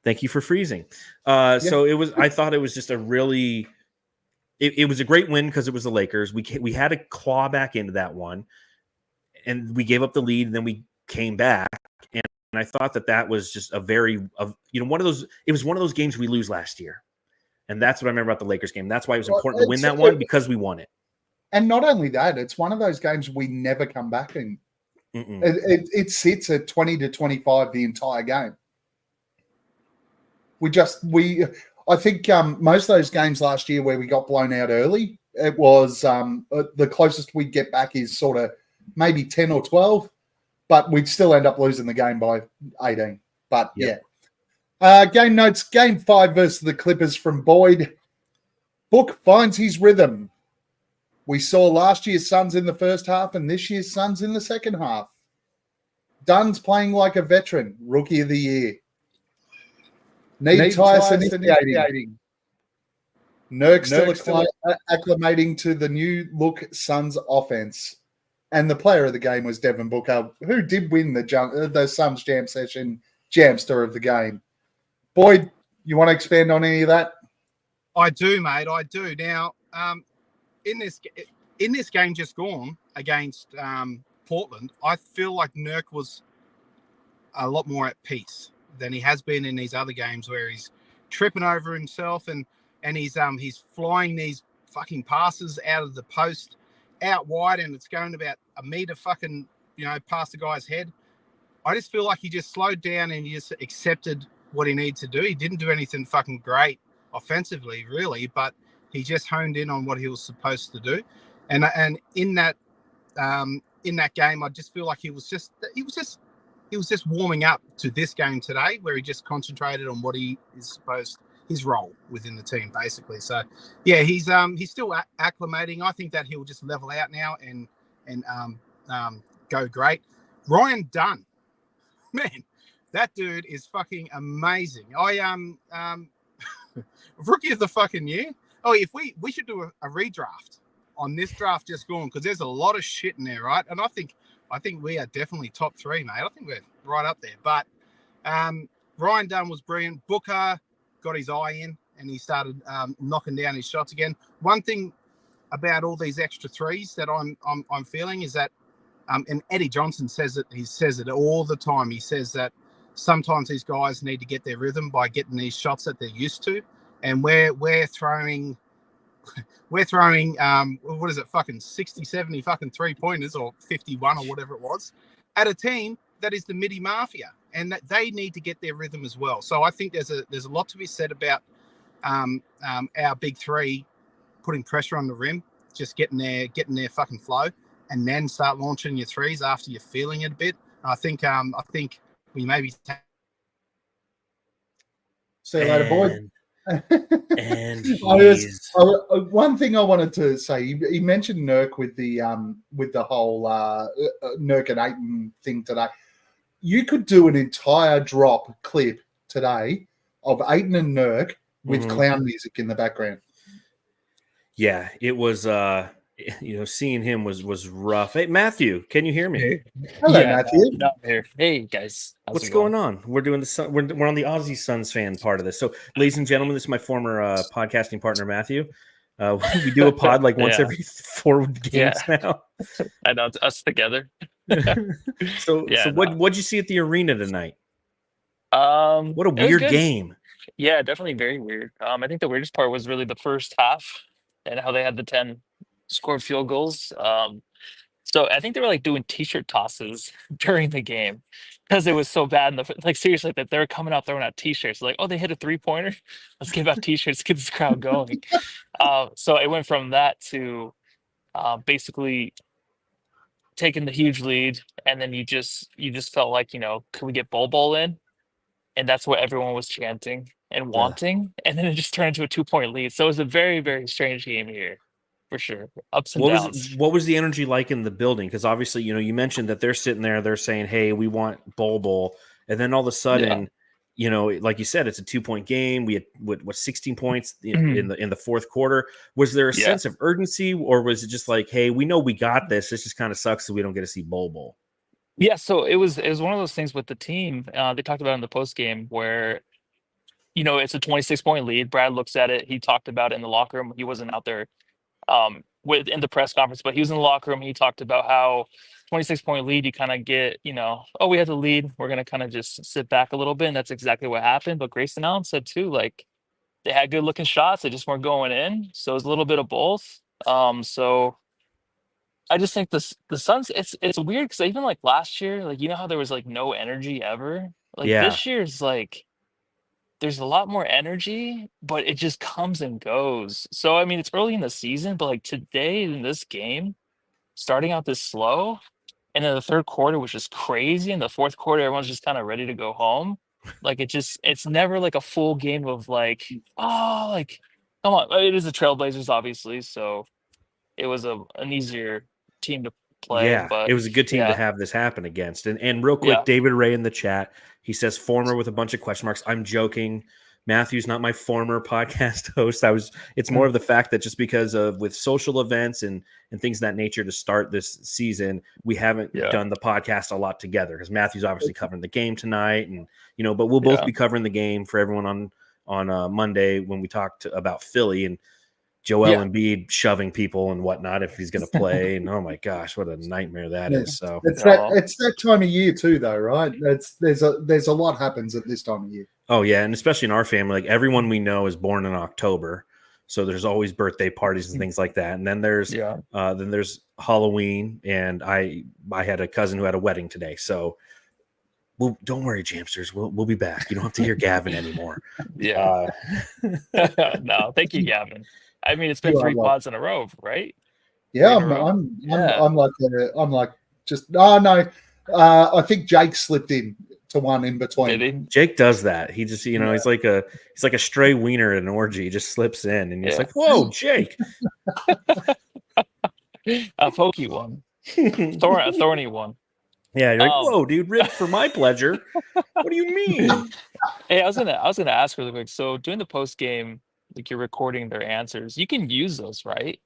Thank you for freezing. So I thought it was just a really. It was a great win because it was the Lakers. We had to claw back into that one, and we gave up the lead, and then we came back. And I thought that was just a very, one of those. It was one of those games we lose last year, and that's what I remember about the Lakers game. That's why it was important to win that one because we won it. And not only that, it's one of those games we never come back in. It sits at 20 to 25 the entire game. I think most of those games last year where we got blown out early, it was the closest we'd get back is sort of maybe 10 or 12, but we'd still end up losing the game by 18. But game notes, game 5 versus the Clippers from Boyd. Book finds his rhythm. We saw last year's Suns in the first half and this year's Suns in the second half. Dunn's playing like a veteran, rookie of the year. Need Tyson initiating. Nurk still acclimating to the new look Suns offense. And the player of the game was Devin Booker, who did win the Suns Jam Session Jamster of the game. Boyd, you want to expand on any of that? I do, mate. I do. Now, in this game just gone against Portland, I feel like Nurk was a lot more at peace than he has been in these other games where he's tripping over himself and he's flying these fucking passes out of the post out wide and it's going about a meter fucking, past the guy's head. I just feel like he just slowed down and he just accepted what he needed to do. He didn't do anything fucking great offensively, really, but he just honed in on what he was supposed to do. And in that game, I just feel like he was just warming up to this game today, where he just concentrated on what he is his role within the team, basically. So, yeah, he's still acclimating. I think that he'll just level out now and go great. Ryan Dunn, man, that dude is fucking amazing. Rookie of the fucking year. Oh, if we should do a redraft on this draft just gone, because there's a lot of shit in there, right? And I think we are definitely top 3, mate. I think we're right up there. But Ryan Dunn was brilliant. Booker got his eye in and he started knocking down his shots again. One thing about all these extra threes that I'm feeling is that, and Eddie Johnson says it. He says it all the time. He says that sometimes these guys need to get their rhythm by getting these shots that they're used to, and we're throwing. What is it, fucking 60, 70 fucking 3-pointers or 51 or whatever it was at a team that is the Midi Mafia, and that they need to get their rhythm as well. So I think there's a lot to be said about our big 3 putting pressure on the rim, just getting their fucking flow, and then start launching your threes after you're feeling it a bit. I think we maybe. See you later, Boyd. And one thing I wanted to say, he mentioned Nurk with the whole Nurk and Aiton thing today. You could do an entire drop clip today of Aiton and Nurk with clown music in the background. Yeah, it was. Seeing him was rough. Hey, Matthew, can you hear me? Hello, Matthew. Here. Hey guys, what's going on? We're doing the we're on the Aussie Suns fan part of this. So, ladies and gentlemen, this is my former podcasting partner Matthew. We do a pod like once every 4 games now. I know, us together. So what'd you see at the arena tonight? What a weird game. Yeah, definitely very weird. I think the weirdest part was really the first half and how they had the 10 scored field goals. So I think they were like doing t-shirt tosses during the game because it was so bad. Like seriously, that they were coming out throwing out t-shirts. Like, oh, they hit a 3-pointer. Let's give out t-shirts, get this crowd going. So it went from that to basically taking the huge lead, and then you just felt like, can we get Bol in? And that's what everyone was chanting and wanting, and then it just turned into a 2-point lead. So it was a very, very strange game here. For sure. Ups and downs. What was the energy like in the building? Because obviously, you mentioned that they're sitting there, they're saying, hey, we want Bol. And then all of a sudden, like you said, it's a 2-point game. We had 16 points in the fourth quarter. Was there a sense of urgency, or was it just like, hey, we know we got this. This just kind of sucks that we don't get to see Bol? Yeah, so it was one of those things with the team. They talked about in the post game where, it's a 26-point lead. Brad looks at it. He talked about it in the locker room. He wasn't out there in the press conference, but he was in the locker room. He talked about how 26-point lead, you kind of get, oh, we had the lead, we're going to kind of just sit back a little bit. And that's exactly what happened. But Grayson Allen said too, like, they had good looking shots, they just weren't going in. So it was a little bit of both. So I just think the Suns, it's weird because even like last year, like, how there was like no energy ever. Like this year's like, there's a lot more energy, but it just comes and goes. So, I mean, it's early in the season, but like today in this game, starting out this slow, and then the third quarter was just crazy. And the fourth quarter, everyone's just kind of ready to go home. Like it's never like a full game of like, oh, like, come on. It is the Trailblazers, obviously. So it was an easier team to play. Yeah, but it was a good team to have this happen against. And real quick, David Ray in the chat, he says former with a bunch of question marks. I'm joking. Matthew's not my former podcast host. It's more of the fact that just because of with social events and things of that nature to start this season, we haven't done the podcast a lot together because Matthew's obviously covering the game tonight, and but we'll both be covering the game for everyone on Monday when we talked about Philly and Joel Embiid shoving people and whatnot if he's going to play. And oh my gosh, what a nightmare that is. So it's that time of year too, though, right? There's a lot happens at this time of year. Oh yeah, and especially in our family, like everyone we know is born in October, so there's always birthday parties and things like that. And then there's Halloween, and I had a cousin who had a wedding today. So don't worry, Jamsters, we'll be back. You don't have to hear Gavin anymore. No, thank you, Gavin. I mean, it's been 3 pods in a row, right? Yeah, I'm like just no. I think Jake slipped in to one in between. Maybe. Jake does that. He just he's like a stray wiener at an orgy. He just slips in, and he's like, "Whoa, Jake!" A pokey one, a thorny one. Yeah, you're like, "Whoa, dude, ripped for my pleasure." What do you mean? Hey, I was gonna ask really quick. So during the post game, like you're recording their answers, you can use those, right?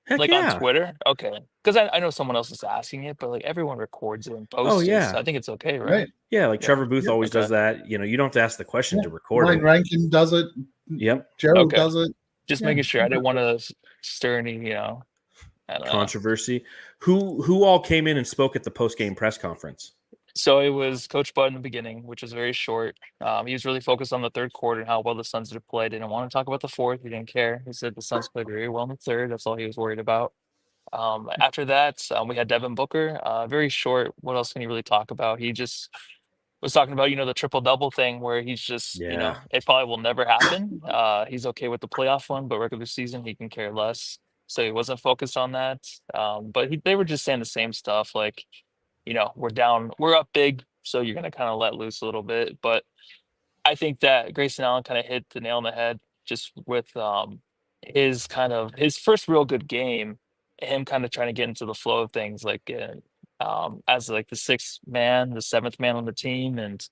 Heck like yeah. on Twitter? Okay. Because I know someone else is asking it, but like everyone records it and posts it. So I think it's okay, right? Yeah, like Trevor Booth always does that. You don't have to ask the question to record Wayne it. Rankin does it. Yep. Gerald does it. Just making sure. I didn't want to stir any, I don't controversy. Who all came in and spoke at the post-game press conference? So it was Coach Bud in the beginning, which was very short. He was really focused on the third quarter and how well the Suns had played. He didn't want to talk about the fourth. He didn't care. He said the Suns played very well in the third. That's all he was worried about. After that, we had Devin Booker. Very short. What else can you really talk about? He just was talking about, the triple-double thing where he's just, it probably will never happen. He's okay with the playoff one, but regular season, he can care less. So he wasn't focused on that. But they were just saying the same stuff, like, we're up big, so you're going to kind of let loose a little bit. But I think that Grayson Allen kind of hit the nail on the head. just with his first real good game, him kind of trying to get into the flow of things, like as like the sixth man, the seventh man on the team, and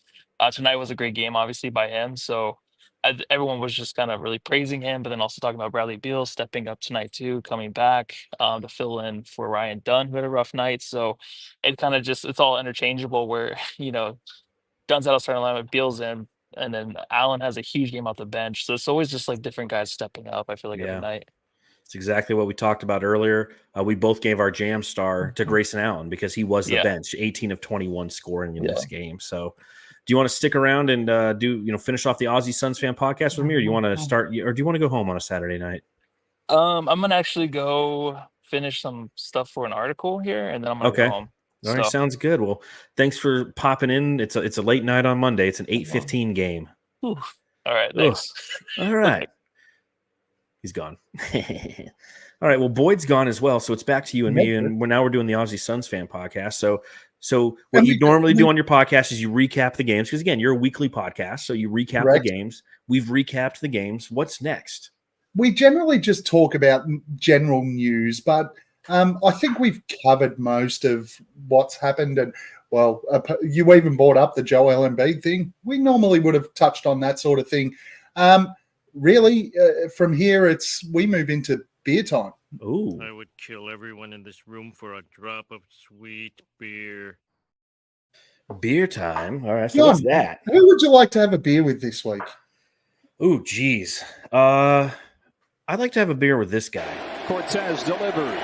tonight was a great game, obviously by him. So everyone was just kind of really praising him, but then also talking about Bradley Beal stepping up tonight too, coming back to fill in for Ryan Dunn, who had a rough night. So it kind of just, it's all interchangeable where, Dunn's out of starting line with Beal's in, and then Allen has a huge game off the bench. So it's always just like different guys stepping up, I feel like, every night. It's exactly what we talked about earlier. We both gave our jam star to Grayson Allen because he was the bench, 18 of 21 scoring in this game. So do you want to stick around and finish off the Aussie Suns Fan podcast with me, or do you want to start, or do you want to go home on a Saturday night? I'm going to actually go finish some stuff for an article here, and then I'm going to go home. All right, sounds good. Well, thanks for popping in. It's a late night on Monday. It's an 8:15 game. Ooh. All right, thanks. All right. He's gone. All right, well, Boyd's gone as well, so it's back to you and me, and we're doing the Aussie Suns Fan podcast. So what you normally do on your podcast is you recap the games, because, again, you're a weekly podcast, so you recap the games. We've recapped the games. What's next? We generally just talk about general news, but I think we've covered most of what's happened. And, well, you even brought up the Joel Embiid thing. We normally would have touched on that sort of thing. Really, from here, we move into beer time. Ooh. I would kill everyone in this room for a drop of sweet beer. Beer time? All right, so what's that? Who would you like to have a beer with this week? Ooh, geez. I'd like to have a beer with this guy. Cortez delivers.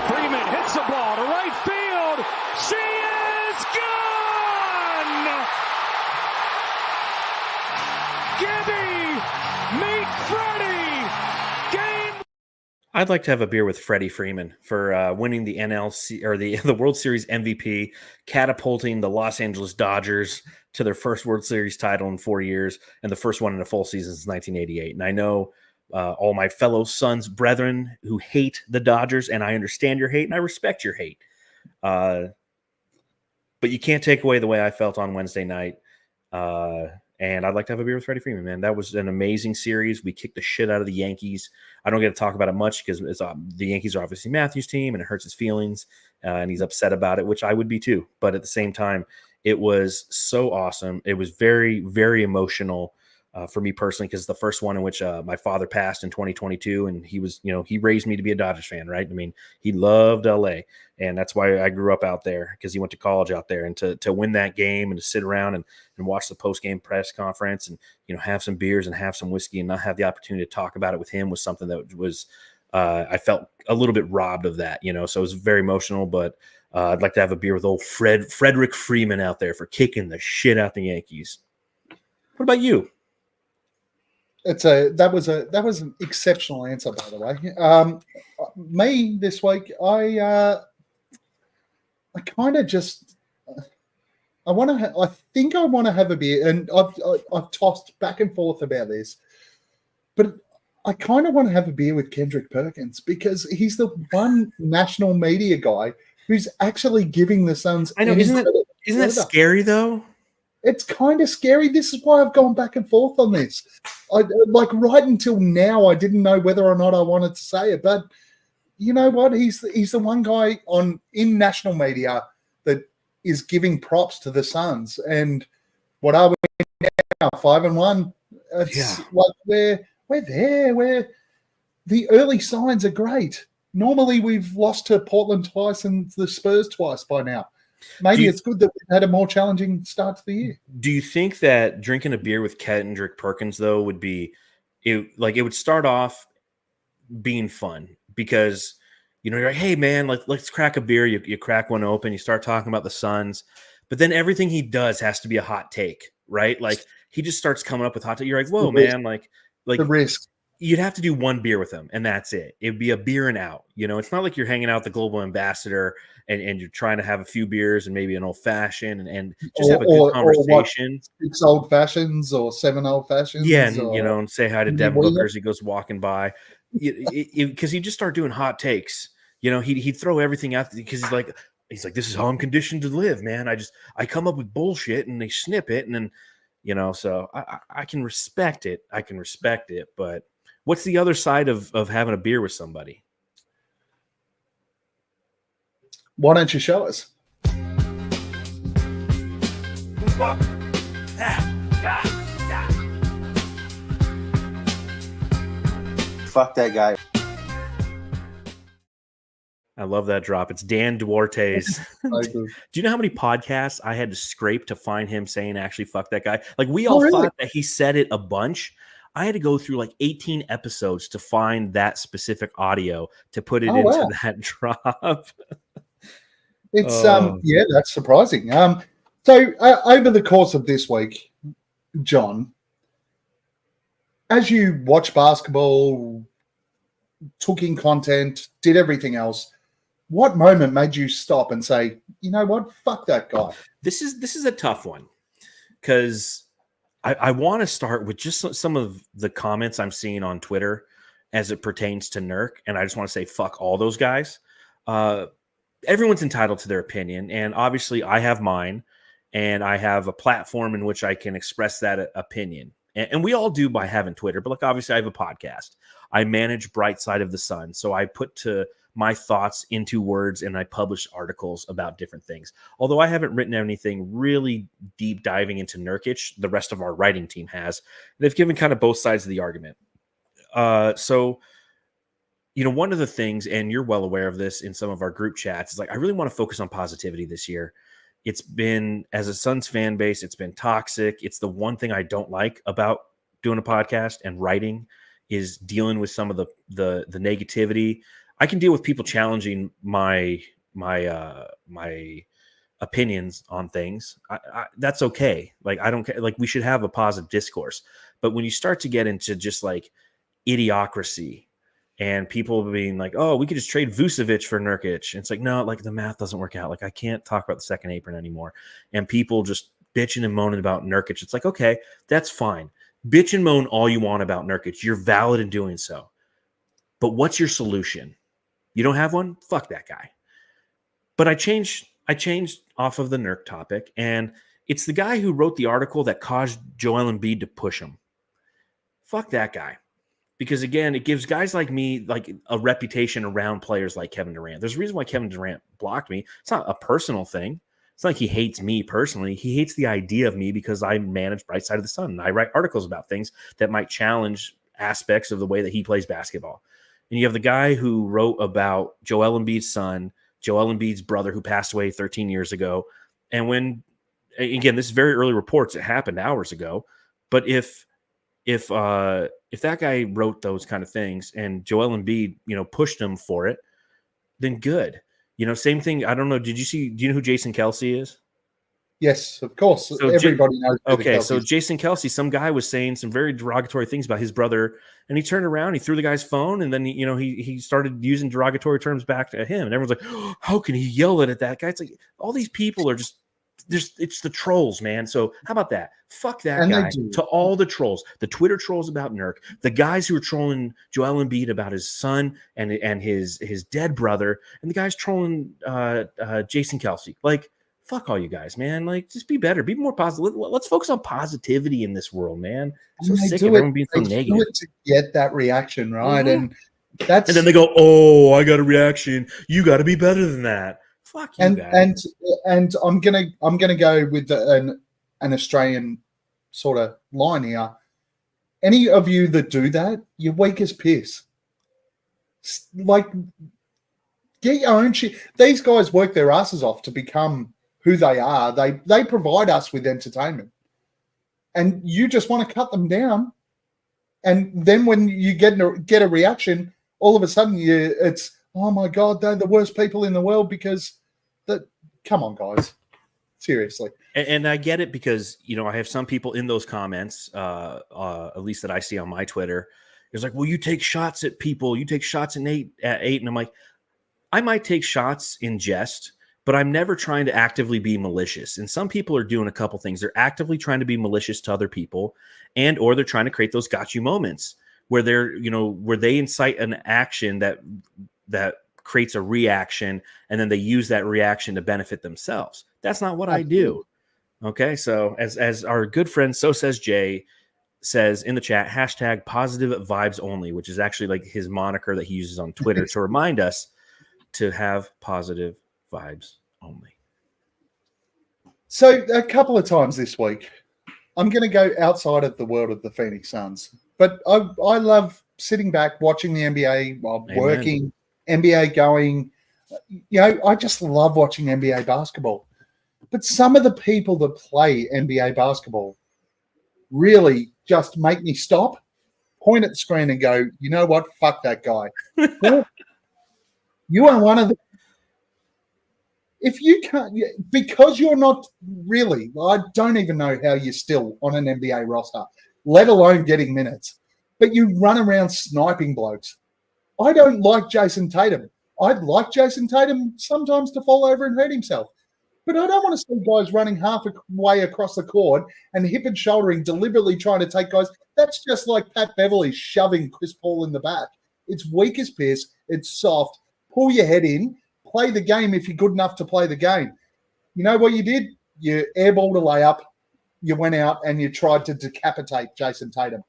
Freeman hits the ball to right field. She is gone! Gibby, meet Freddie. Game. I'd like to have a beer with Freddie Freeman for winning the NLC or the World Series MVP, catapulting the Los Angeles Dodgers to their first World Series title in 4 years, and the first one in a full season since 1988. And I know all my fellow Suns brethren who hate the Dodgers, and I understand your hate and I respect your hate. But you can't take away the way I felt on Wednesday night. And I'd like to have a beer with Freddie Freeman, man. That was an amazing series. We kicked the shit out of the Yankees. I don't get to talk about it much because the Yankees are obviously Matthew's team, and it hurts his feelings, and he's upset about it, which I would be too. But at the same time, it was so awesome. It was very, very emotional for me personally, because the first one in which my father passed in 2022, and he was, he raised me to be a Dodgers fan, right? I mean, he loved LA, and that's why I grew up out there, because he went to college out there. And to win that game and to sit around and watch the post-game press conference and, have some beers and have some whiskey and not have the opportunity to talk about it with him was something that was, I felt a little bit robbed of that, so it was very emotional. But I'd like to have a beer with old Frederick Freeman out there for kicking the shit out the Yankees. What about you? That was an exceptional answer, by the way. Me this week, I kind of just I think I want to have a beer, and I've tossed back and forth about this, but I kind of want to have a beer with Kendrick Perkins, because he's the one national media guy who's actually giving the Suns. I know, isn't that scary though? It's kind of scary. This is why I've gone back and forth on this. Like right until now, I didn't know whether or not I wanted to say it. But you know what? He's the one guy in national media that is giving props to the Suns. And what are we now? 5-1. It's like we're there. The early signs are great. Normally we've lost to Portland twice and the Spurs twice by now. Maybe it's good that we've had a more challenging start to the year. Do you think that drinking a beer with Kendrick Perkins, though, would be it would start off being fun? Because, you're like, hey, man, let's crack a beer. You crack one open. You start talking about the Suns. But then everything he does has to be a hot take, right? Like, he just starts coming up with hot take. You're like, whoa, man, like the risk. You'd have to do one beer with him, and that's it. It'd be a beer and out. It's not like you're hanging out with the global ambassador and you're trying to have a few beers and maybe an old fashioned and just have a good conversation. 6 old fashions or 7 old fashions. Yeah, and and say hi to Devin Booker as he goes walking by, because he'd just start doing hot takes. He'd throw everything out because he's like, this is how I'm conditioned to live, man. I come up with bullshit and they snip it, and then So I can respect it. But what's the other side of having a beer with somebody? Why don't you show us? Fuck that guy. I love that drop. It's Dan Duarte's. Do you know how many podcasts I had to scrape to find him saying actually fuck that guy? Like we all thought that he said it a bunch. I had to go through like 18 episodes to find that specific audio to put it into that drop. It's that's surprising. So over the course of this week, John, as you watch basketball, took in content, did everything else, what moment made you stop and say, you know what, fuck that guy? This is a tough one because I want to start with just some of the comments I'm seeing on Twitter as it pertains to Nurk, and I just want to say fuck all those guys. Everyone's entitled to their opinion, and obviously I have mine, and I have a platform in which I can express that opinion. And we all do by having Twitter, but like obviously I have a podcast. I manage Bright Side of the Sun, so I put my thoughts into words and I publish articles about different things. Although I haven't written anything really deep diving into Nurkic, the rest of our writing team has. They've given kind of both sides of the argument. So one of the things, and you're well aware of this in some of our group chats, is like I really want to focus on positivity this year. It's been, as a Suns fan base, it's been toxic. It's the one thing I don't like about doing a podcast and writing is dealing with some of the negativity. I can deal with people challenging my opinions on things. That's okay. Like I don't care. Like we should have a positive discourse. But when you start to get into just like idiocracy and people being like, oh, we could just trade Vucevic for Nurkic. And it's like, no, like the math doesn't work out. Like I can't talk about the second apron anymore. And people just bitching and moaning about Nurkic. It's like, okay, that's fine. Bitch and moan all you want about Nurkic. You're valid in doing so. But what's your solution? You don't have one? Fuck that guy. But I changed off of the Nurk topic, and it's the guy who wrote the article that caused Joel Embiid to push him. Fuck that guy. Because, again, it gives guys like me like a reputation around players like Kevin Durant. There's a reason why Kevin Durant blocked me. It's not a personal thing. It's not like he hates me personally. He hates the idea of me because I manage Bright Side of the Sun, and I write articles about things that might challenge aspects of the way that he plays basketball. And you have the guy who wrote about Joel Embiid's son, Joel Embiid's brother who passed away 13 years ago. And when, again, this is very early reports, it happened hours ago. But if that guy wrote those kind of things and Joel Embiid, pushed him for it, then good. Same thing. I don't know. Do you know who Jason Kelce is? Yes, of course. So everybody knows. Okay, so Jason Kelce, some guy was saying some very derogatory things about his brother, and he turned around, he threw the guy's phone, and then he started using derogatory terms back to him, and everyone's like, oh, "How can he yell at that guy?" It's like all these people are just it's the trolls, man. So how about that? Fuck that guy. To all the trolls, the Twitter trolls about Nurk, the guys who are trolling Joel Embiid about his son and his dead brother, and the guys trolling Jason Kelce, like. Fuck all you guys, man. Like, just be better. Be more positive. Let's focus on positivity in this world, man. I'm so sick of everyone being so negative. Do it to get that reaction, right? Mm-hmm. And then they go, oh, I got a reaction. You got to be better than that. Fuck you guys. And I'm gonna go with an Australian sort of line here. Any of you that do that, you're weak as piss. Like, get your own shit. These guys work their asses off to become who they are. They provide us with entertainment. And you just want to cut them down. And then when you get a reaction, all of a sudden it's, oh my God, they're the worst people in the world because come on, guys. Seriously. And I get it because, I have some people in those comments, at least that I see on my Twitter. It's like, well, you take shots at people. You take shots at Nate at 8. And I'm like, I might take shots in jest, but I'm never trying to actively be malicious. And some people are doing a couple things. They're actively trying to be malicious to other people, or they're trying to create those got you moments where where they incite an action that creates a reaction, and then they use that reaction to benefit themselves. That's not what I do. Okay, so as our good friend So Says Jay says in the chat, hashtag positive vibes only, which is actually like his moniker that he uses on Twitter to remind us to have positive vibes only. So a couple of times this week, I'm going to go outside of the world of the Phoenix Suns, but I love sitting back, watching the NBA while working, NBA going. You know, I just love watching NBA basketball. But some of the people that play NBA basketball really just make me stop, point at the screen and go, you know what? Fuck that guy. You are one of the... If you can't... Because you're not really... I don't even know how you're still on an NBA roster, let alone getting minutes. But you run around sniping blokes. I don't like Jason Tatum. I'd like Jason Tatum sometimes to fall over and hurt himself. But I don't want to see guys running halfway across the court and hip and shouldering, deliberately trying to take guys. That's just like Pat Beverly shoving Chris Paul in the back. It's weak as piss. It's soft. Pull your head in. Play the game if you're good enough to play the game. You know what you did? You airballed a layup. You went out and you tried to decapitate Jason Tatum.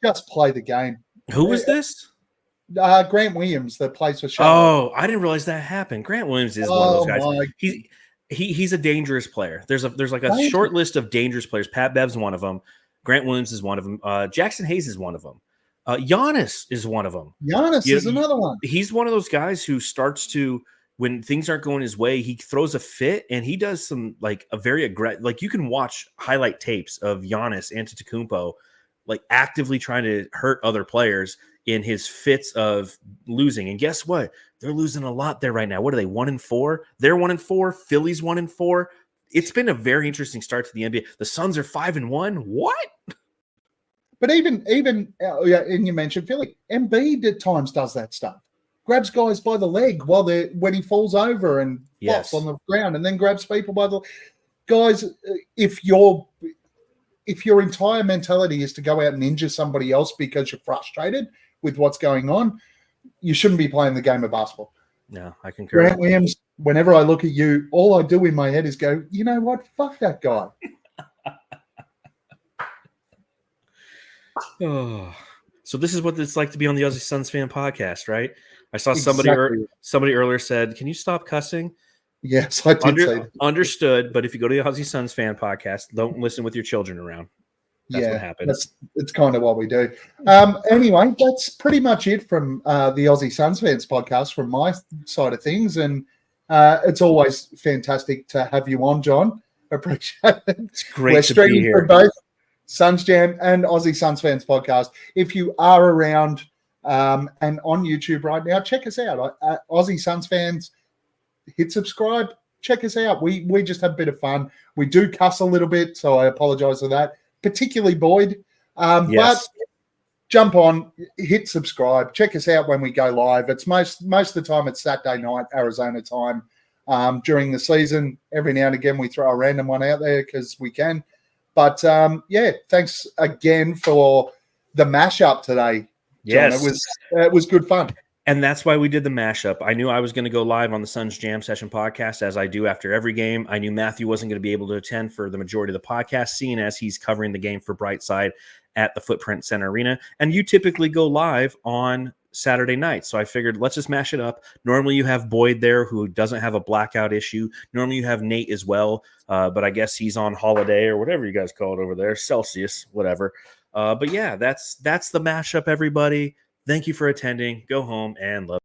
Just play the game. Who was this? Grant Williams, that plays for Charlotte. Oh, I didn't realize that happened. Grant Williams is one of those guys. He's a dangerous player. There's like a short list of dangerous players. Pat Bev's one of them. Grant Williams is one of them. Jackson Hayes is one of them. Giannis is one of them. Giannis is another one. He's one of those guys who starts to, when things aren't going his way, he throws a fit and he does some like a very aggressive. Like you can watch highlight tapes of Giannis Antetokounmpo like actively trying to hurt other players in his fits of losing. And guess what? They're losing a lot there right now. What are they, 1-4? They're 1-4. Philly's 1-4. It's been a very interesting start to the NBA. The Suns are 5-1. What? But even and you mentioned Philly, Embiid at times does that stuff. Grabs guys by the leg when he falls over and flops on the ground, and then grabs people by the guys. If your entire mentality is to go out and injure somebody else because you're frustrated with what's going on, you shouldn't be playing the game of basketball. No, I concur. Grant Williams, whenever I look at you, all I do in my head is go, you know what? Fuck that guy. Oh, so this is what it's like to be on the Aussie Suns Fan podcast, right? I saw somebody earlier said, can you stop cussing? Yes, I did say that. Understood, but if you go to the Aussie Suns Fan podcast, don't listen with your children around. That's what happens. It's kind of what we do. Anyway, that's pretty much it from the Aussie Suns Fans podcast from my side of things. And it's always fantastic to have you on, John. Appreciate it. It's great to be here. For both Suns Jam and Aussie Suns Fans podcast. If you are around and on YouTube right now, check us out. Aussie Suns Fans, hit subscribe. Check us out. We just have a bit of fun. We do cuss a little bit, so I apologize for that. Particularly Boyd. But jump on, hit subscribe, check us out when we go live. It's most of the time it's Saturday night, Arizona time. During the season, every now and again we throw a random one out there because we can. But thanks again for the mashup today, John. Yes. It was good fun. And that's why we did the mashup. I knew I was going to go live on the Suns Jam Session podcast, as I do after every game. I knew Matthew wasn't going to be able to attend for the majority of the podcast, seeing as he's covering the game for Brightside at the Footprint Center Arena. And you typically go live on Saturday night. So I figured, let's just mash it up. Normally you have Boyd there, who doesn't have a blackout issue. Normally you have Nate as well, but I guess he's on holiday or whatever you guys call it over there, Celsius, whatever. But yeah, that's the mashup, everybody. Thank you for attending. Go home and love.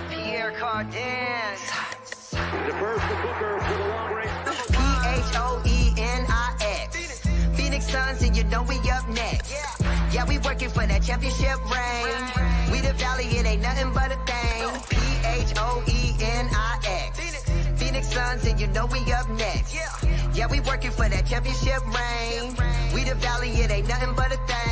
Pierre Cardin. Defers the Booker for the long range. Phoenix. Phoenix Suns, and you know we up next. Yeah, we working for that championship ring. We the Valley, it ain't nothing but a thing. Phoenix. Phoenix Suns, and you know we up next. Yeah, we working for that championship ring. We the Valley, it ain't nothing but a thing.